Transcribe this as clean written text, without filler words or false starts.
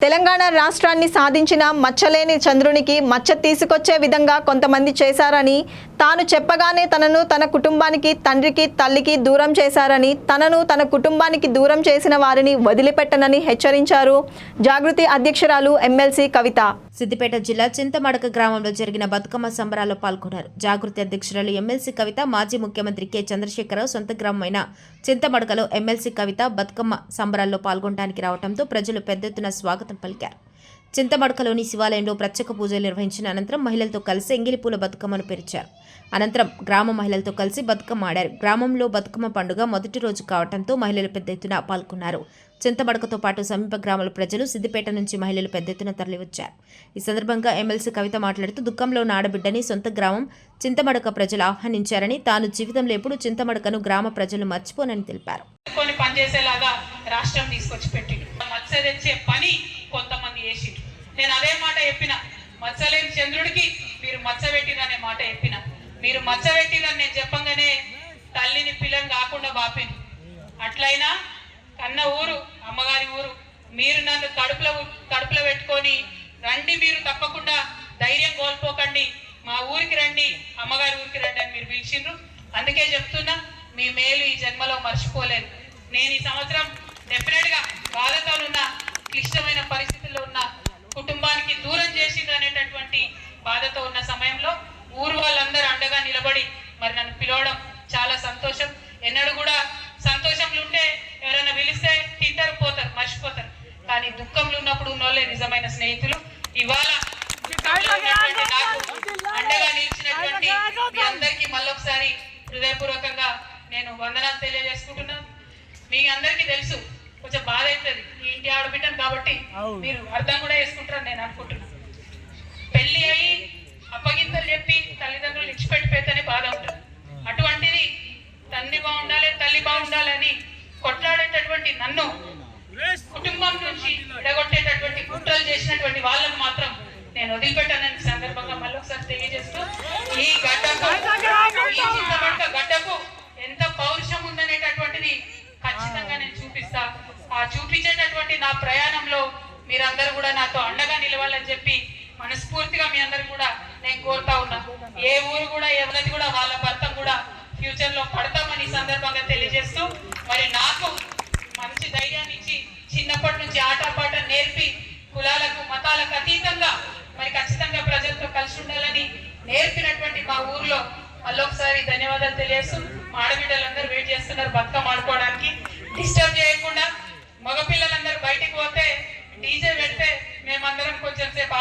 తెలంగాణ రాష్ట్రాన్ని సాధించిన మచ్చలేని చంద్రునికి మచ్చ తీసుకొచ్చే విధంగా కొంతమంది చేశారని, తాను చెప్పగానే తనను తన కుటుంబానికి, తండ్రికి, తల్లికి దూరం చేశారని, తనను తన కుటుంబానికి దూరం చేసిన వారిని వదిలిపెట్టనని హెచ్చరించారు జాగృతి అధ్యక్షురాలు ఎమ్మెల్సీ కవిత. సిద్దిపేట జిల్లా చింతమడక గ్రామంలో జరిగిన బతుకమ్మ సంబరాల్లో పాల్గొన్నారు. జాగృతి అధ్యక్షురాలు ఎమ్మెల్సీ కవిత మాజీ ముఖ్యమంత్రి కె చంద్రశేఖరరావు సొంత గ్రామమైన చింతమడకలో ఎమ్మెల్సీ కవిత బతుకమ్మ సంబరాల్లో పాల్గొనడానికి రావడంతో ప్రజలు పెద్ద ఎత్తున స్వాగతం పలికారు. చింతమడకలోని శివాలయంలో ప్రత్యేక పూజలు నిర్వహించిన అనంతరం మహిళలతో కలిసి ఎంగిలిపూల బతుకమ్మను పేర్చారు. అనంతరం గ్రామ మహిళలతో కలిసి బతుకమ్మ ఆడారు. గ్రామంలో బతుకమ్మ పండుగ మొదటి రోజు కావడంతో మహిళలు పెద్ద ఎత్తున పాల్గొన్నారు. చింతమడకతో పాటు సమీప గ్రామాల ప్రజలు, సిద్దిపేట నుంచి మహిళలు పెద్ద ఎత్తున తరలివచ్చారు. ఈ సందర్భంగా ఎమ్మెల్సీ కవిత మాట్లాడుతూ దుఃఖంలో ఉన్న ఆడబిడ్డని సొంత గ్రామం చింతమడక ప్రజలు ఆహ్వానించారని, తాను జీవితంలో ఎప్పుడు చింతమడకను గ్రామ ప్రజలు మర్చిపోనని తెలిపారు. నేను అదే మాట చెప్పిన, మచ్చలేని చంద్రుడికి మీరు మచ్చబెట్టిరనే మాట చెప్పిన. మీరు మచ్చబెట్టిరని నేను చెప్పంగానే తల్లిని పిల్లని కాకుండా బాపిను. అట్లయినా కన్న ఊరు అమ్మగారి ఊరు, మీరు నన్ను కడుపులో పెట్టుకొని రండి, మీరు తప్పకుండా ధైర్యం కోల్పోకండి, మా ఊరికి రండి, అమ్మగారి ఊరికి రండి అని మీరు పిలిచిండ్రు. అందుకే చెప్తున్నా, మీ మేలు ఈ జన్మలో మర్చిపోలేను. నేను ఈ సంవత్సరం డెఫినెట్గా బాధతో ఉన్న, క్లిష్టమైన పరిస్థితుల్లో ఉన్న, కుటుంబానికి దూరం చేసింది అనేటటువంటి బాధతో ఉన్న సమయంలో ఊరు వాళ్ళందరూ అండగా నిలబడి మరి నన్ను పిలవడం చాలా సంతోషం. ఎన్నడూ కూడా సంతోషంలో ఉంటే ఎవరైనా పిలిస్తే తింటారు, పోతారు, మర్చిపోతారు. కానీ దుఃఖంలో ఉన్నప్పుడు ఉన్నోళ్ళే నిజమైన స్నేహితులు. ఇవాళ నాకు అండగా నిలిచినటువంటి మీ అందరికీ మళ్ళొకసారి హృదయపూర్వకంగా నేను వందనాలు తెలియజేసుకుంటున్నాను. మీ అందరికీ తెలుసు, కొంచెం బాధ అవుతుంది, ఈ ఇంటి ఆడబిడ్డను కాబట్టి మీరు అర్థం కూడా చేసుకుంటారని నేను అనుకుంటున్నాను. పెళ్లి అయ్యి అప్పగింతలు చెప్పి తల్లిదండ్రులు ఇచ్చిపెట్టిపోతేనే బాధ ఉంటుంది. అటువంటిది తండ్రి బాగుండాలి, తల్లి బాగుండాలి అని కొట్లాడేటటువంటి నన్ను కుటుంబం నుంచి విడగొట్టేటటువంటి కుట్రలు చేసినటువంటి వాళ్ళను మాత్రం నేను వదిలిపెట్టానని సందర్భంగా మళ్ళీ ఒకసారి తెలియజేస్తూ, ఈ గడ్డకు ఎంత పౌరుషం ఉందనేటటువంటిది ఖచ్చితంగా నేను చూపిస్తా. ఆ చూపించేటటువంటి నా ప్రయాణంలో మీరందరూ కూడా నాతో అండగా నిలవాలని చెప్పి మనస్ఫూర్తిగా మీ అందరూ కూడా నేను కోరుతా ఉన్నా. ఏ ఊరు కూడా ఎవరిది కూడా వాళ్ళ భర్త కూడా ఫ్యూచర్ లో పడతామని సందర్భంగా తెలియజేస్తూ, మరి నాకు మంచి ధైర్యాన్ని ఇచ్చి చిన్నప్పటి నుంచి ఆటపాట నేర్పి కులాలకు మతాలకు అతీతంగా మరి ఖచ్చితంగా ప్రజలతో కలిసి ఉండాలని నేర్పినటువంటి మా ఊర్లో మళ్ళొకసారి ధన్యవాదాలు తెలియజేస్తూ, మా ఆడబిడ్డలందరూ వెయిట్ చేస్తున్నారు బతుకమ్మ ఆడుకోవడానికి. డిస్టర్బ్ చేయకుండా మగపిల్లలందరూ బయటికి పోతే డీజే పెడితే మేమందరం కొంచెం సేపు